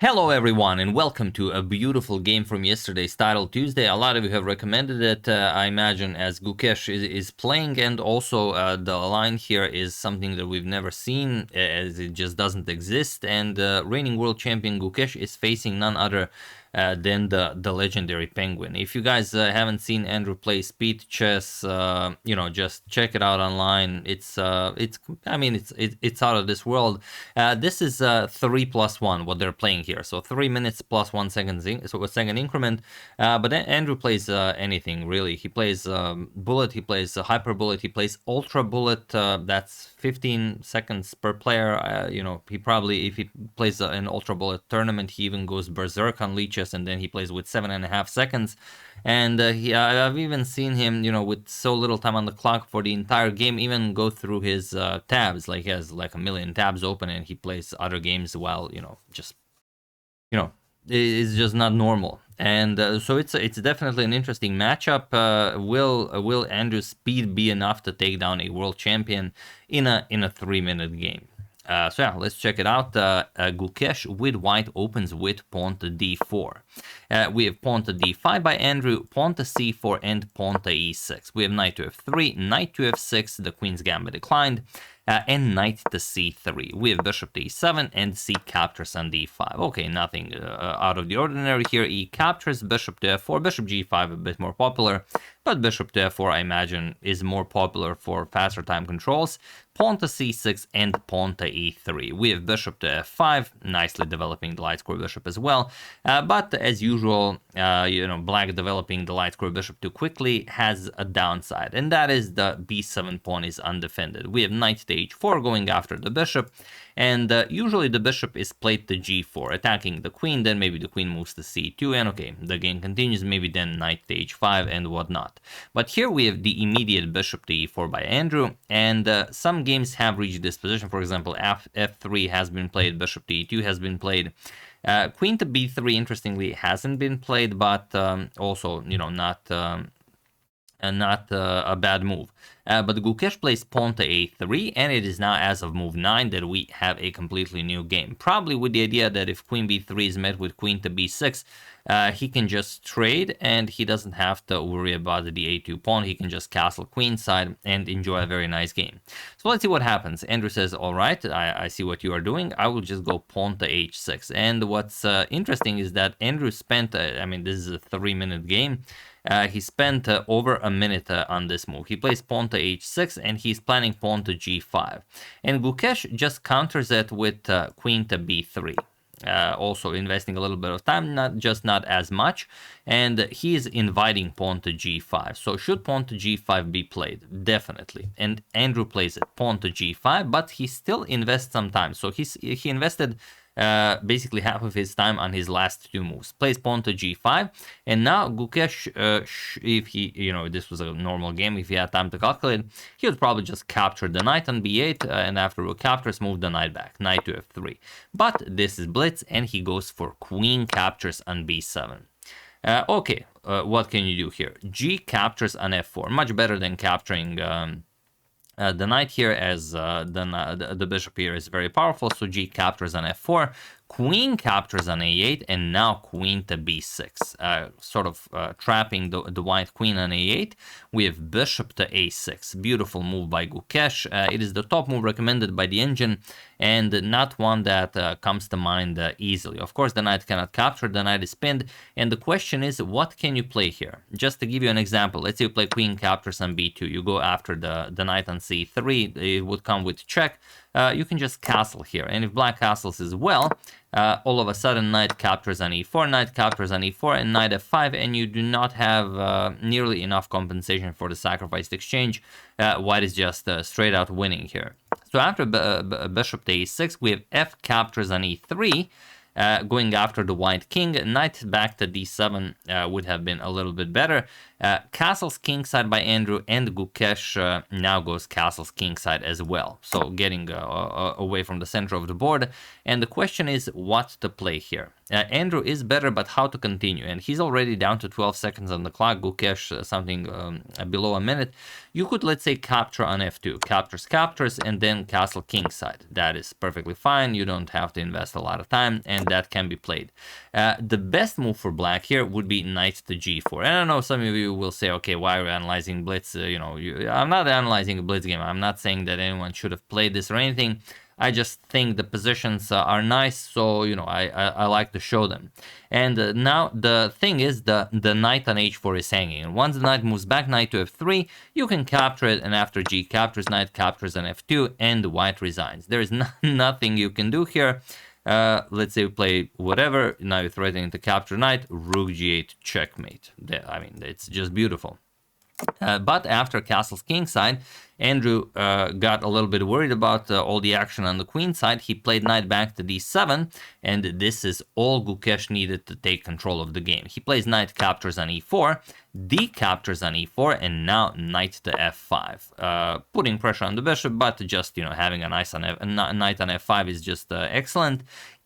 Hello everyone and welcome to a beautiful game from yesterday's Title Tuesday. A lot of you have recommended it, I imagine, as Gukesh is playing, and also the line here is something that we've never seen, as it just doesn't exist, and reigning world champion Gukesh is facing none other than the legendary Penguin. If you guys haven't seen Andrew play speed chess, just check it out online. It's out of this world. This is 3+1 what they're playing here, so 3 minutes plus 1 second, so a second increment. But Andrew plays anything really. He plays bullet, he plays hyper bullet, he plays ultra bullet. That's 15 seconds per player. He probably, if he plays an ultra bullet tournament, he even goes berserk on leeches, and then he plays with 7.5 seconds. And I've even seen him, with so little time on the clock for the entire game, even go through his tabs. Like, he has like a million tabs open, and he plays other games while, it's just not normal. And so it's definitely an interesting matchup. Will Andrew's speed be enough to take down a world champion in a 3-minute game? So yeah, let's check it out. Gukesh with white opens with pawn to d4. We have pawn to d5 by Andrew, pawn to c4, and pawn to e6. We have knight to f3, knight to f6, the queen's gambit declined, and knight to c3. We have bishop to e7, and c captures on d5. Okay, nothing out of the ordinary here. E captures, bishop to f4, bishop g5 a bit more popular, but bishop to f4 I imagine is more popular for faster time controls. Pawn to c6 and pawn to e3. We have bishop to f5, nicely developing the light square bishop as well. But as usual, black developing the light square bishop too quickly has a downside, and that is the b7 pawn is undefended. We have knight to h4 going after the bishop, and usually the bishop is played to g4, attacking the queen, then maybe the queen moves to c2, and okay, the game continues, maybe then knight to h5 and whatnot. But here we have the immediate bishop to e4 by Andrew, and some games have reached this position. For example, f3 has been played, bishop to e2 has been played. Queen to b3, interestingly, hasn't been played, but also, not a bad move. But Gukesh plays pawn to a3, and it is now, as of move 9, that we have a completely new game. Probably with the idea that if queen b3 is met with queen to b6, he can just trade, and he doesn't have to worry about the a2 pawn. He can just castle queenside and enjoy a very nice game. So let's see what happens. Andrew says, all right, I see what you are doing. I will just go pawn to h6. And what's interesting is that Andrew spent, this is a 3-minute game. He spent over a minute on this move. He plays pawn to h6, and he's planning pawn to g5. And Gukesh just counters it with queen to b3. Also investing a little bit of time, not as much, and he is inviting pawn to g5. So should pawn to g5 be played? Definitely. And Andrew plays it, pawn to g5, but he still invests some time. So he invested basically half of his time on his last two moves. Plays pawn to g5, and now Gukesh, if he, this was a normal game, if he had time to calculate, he would probably just capture the knight on b8, and after he captures, move the knight back, knight to f3. But this is blitz, and he goes for queen captures on b7. Okay, what can you do here? G captures on f4, much better than capturing the knight here, as the bishop here is very powerful. So G captures on f4, queen captures on a8, and now queen to b6, sort of trapping the white queen on a8. We have bishop to a6. Beautiful move by Gukesh. It is the top move recommended by the engine, and not one that comes to mind easily. Of course, the knight cannot capture, the knight is pinned, and the question is, what can you play here? Just to give you an example, let's say you play queen captures on b2, you go after the knight on c3, it would come with check. You can just castle here, and if black castles as well, all of a sudden knight captures on e4, knight captures on e4, and knight f5, and you do not have nearly enough compensation for the sacrificed exchange. White is just straight out winning here. So after bishop to e6, we have f captures on e3, going after the white king. Knight back to d7 would have been a little bit better. Castles kingside by Andrew, and Gukesh now goes castles kingside as well. So getting away from the center of the board. And the question is what to play here. Andrew is better, but how to continue? And he's already down to 12 seconds on the clock. Gukesh something below a minute. You could, let's say, capture on f2. Captures, and then castle kingside. That is perfectly fine. You don't have to invest a lot of time, and that can be played. The best move for black here would be knight to g4. And I know some of you will say, okay, why are we analyzing blitz? I'm not analyzing a blitz game. I'm not saying that anyone should have played this or anything. I just think the positions are nice, so I like to show them. And now the thing is, the knight on h4 is hanging, and once the knight moves back, knight to f3, you can capture it, and after g captures, knight captures on f2, and white resigns. There is nothing you can do here. Let's say we play whatever. Now you're threatening to capture knight, rook g8, checkmate. I mean, it's just beautiful. But after castles kingside, Andrew got a little bit worried about all the action on the queen side. He played knight back to d7, and this is all Gukesh needed to take control of the game. He plays knight captures on e4, d captures on e4, and now knight to f5, putting pressure on the bishop, but just having a knight on f5 is just excellent.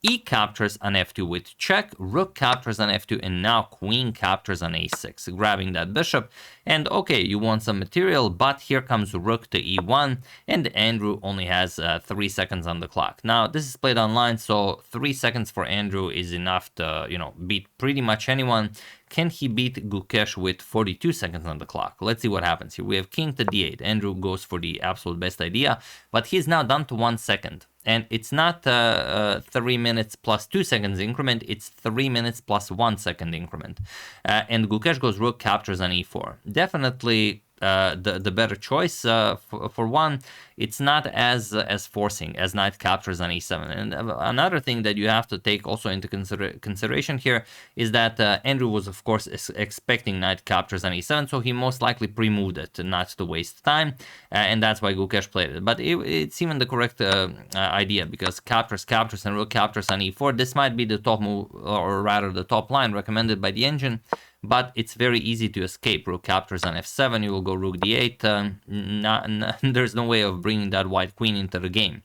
E captures on f2 with check, rook captures on f2, and now queen captures on a6, grabbing that bishop. And okay, you want some material, but here comes rook to e1, and Andrew only has 3 seconds on the clock. Now, this is played online, so 3 seconds for Andrew is enough to, beat pretty much anyone. Can he beat Gukesh with 42 seconds on the clock? Let's see what happens here. We have king to d8. Andrew goes for the absolute best idea, but he's now down to 1 second. And it's not 3 minutes plus 2 seconds increment, it's 3 minutes plus 1 second increment. And Gukesh goes rook captures on e4. Definitely the better choice for one. It's not as forcing as knight captures on e7. And another thing that you have to take also into consideration here is that Andrew was, of course, expecting knight captures on e7, so he most likely pre-moved it not to waste time, and that's why Gukesh played it. But it's even the correct idea, because captures, and rook captures on e4. This might be the top move, or rather the top line recommended by the engine, but it's very easy to escape. Rook captures on f7, you will go rook d8. There's no way of bringing that white queen into the game.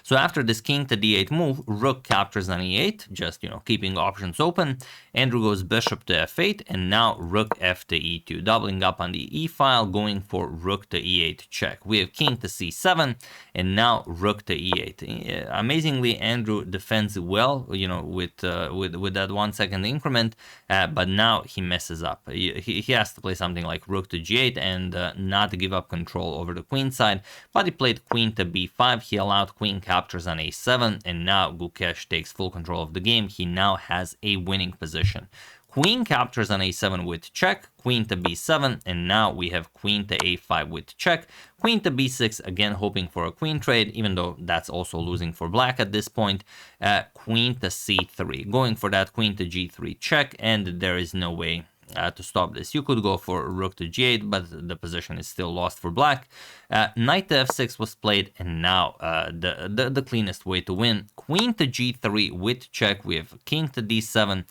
So after this king to d8 move, rook captures on e8, just, keeping options open. Andrew goes bishop to f8, and now rook f to e2, doubling up on the e file, going for rook to e8 check. We have king to c7, and now rook to e8. Amazingly, Andrew defends well, with that 1 second increment, but now he messes up. He has to play something like rook to g8 and not give up control over the queen side, but he played queen to b5. He allowed queen captures on a7, and now Gukesh takes full control of the game. He now has a winning position. Queen captures on a7 with check, queen to b7, and now we have queen to a5 with check, queen to b6, again hoping for a queen trade, even though that's also losing for black at this point. Queen to c3, going for that queen to g3 check, and there is no way to stop this. You could go for rook to g8, but the position is still lost for black. Knight to f6 was played, and now the cleanest way to win. Queen to g3 with check. We have king to d7.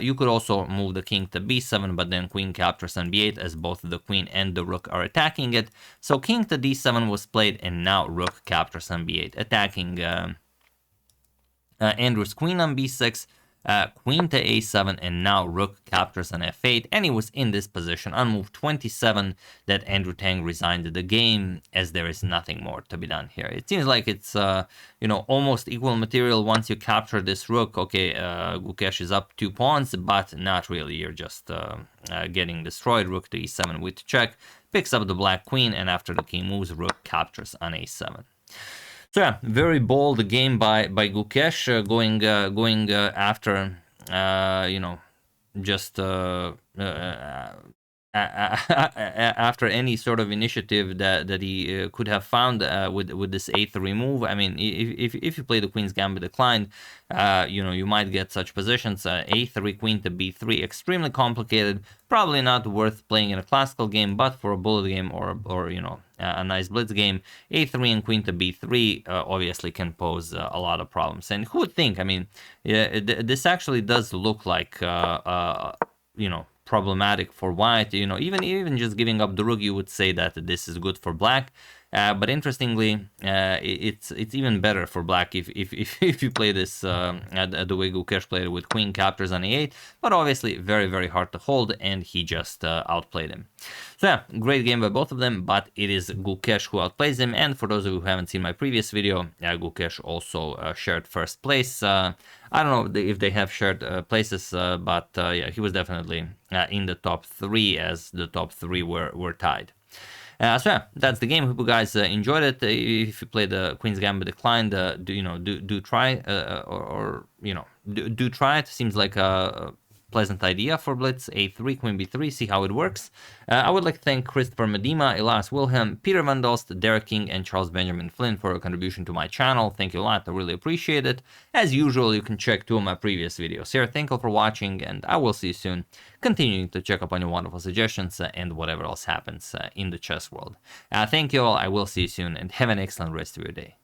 You could also move the king to b7, but then queen captures on b8, as both the queen and the rook are attacking it. So king to d7 was played, and now rook captures on b8, attacking Andrew's queen on b6. Queen to a7, and now rook captures on f8, and he was in this position on move 27 that Andrew Tang resigned the game, as there is nothing more to be done here. It seems like it's almost equal material once you capture this rook. Okay, Gukesh is up 2 pawns, but not really. You're just getting destroyed. Rook to e7 with check, picks up the black queen, and after the king moves, rook captures on a7. So yeah, very bold game by Gukesh, going after just after any sort of initiative that he could have found with this a3 move. I mean, if you play the Queen's Gambit declined, you might get such positions. A3, queen to b3, extremely complicated. Probably not worth playing in a classical game, but for a bullet game or a nice blitz game, a3 and queen to b3 obviously can pose a lot of problems. And who would think? I mean, this actually does look like problematic for white. You know, even just giving up the rook, you would say that this is good for black. But interestingly, it's even better for black if you play this the way Gukesh played it, with queen captures on e8. But obviously very hard to hold, and he just outplayed him. So yeah, great game by both of them, but it is Gukesh who outplays him. And for those of you who haven't seen my previous video, Gukesh also shared first place. I don't know if they have shared places, but yeah, he was definitely in the top 3, as the top 3 were tied. So yeah, that's the game. Hope you guys enjoyed it. If you play the Queen's Gambit declined, do try, or do try it. Seems like a pleasant idea for blitz. A3, Queen B3, see how it works. I would like to thank Christopher Medema, Elias Wilhelm, Peter Van Dost, Derek King, and Charles Benjamin Flynn for a contribution to my channel. Thank you a lot, I really appreciate it. As usual, you can check 2 of my previous videos here. Thank you for watching, and I will see you soon, continuing to check up on your wonderful suggestions and whatever else happens in the chess world. Thank you all, I will see you soon, and have an excellent rest of your day.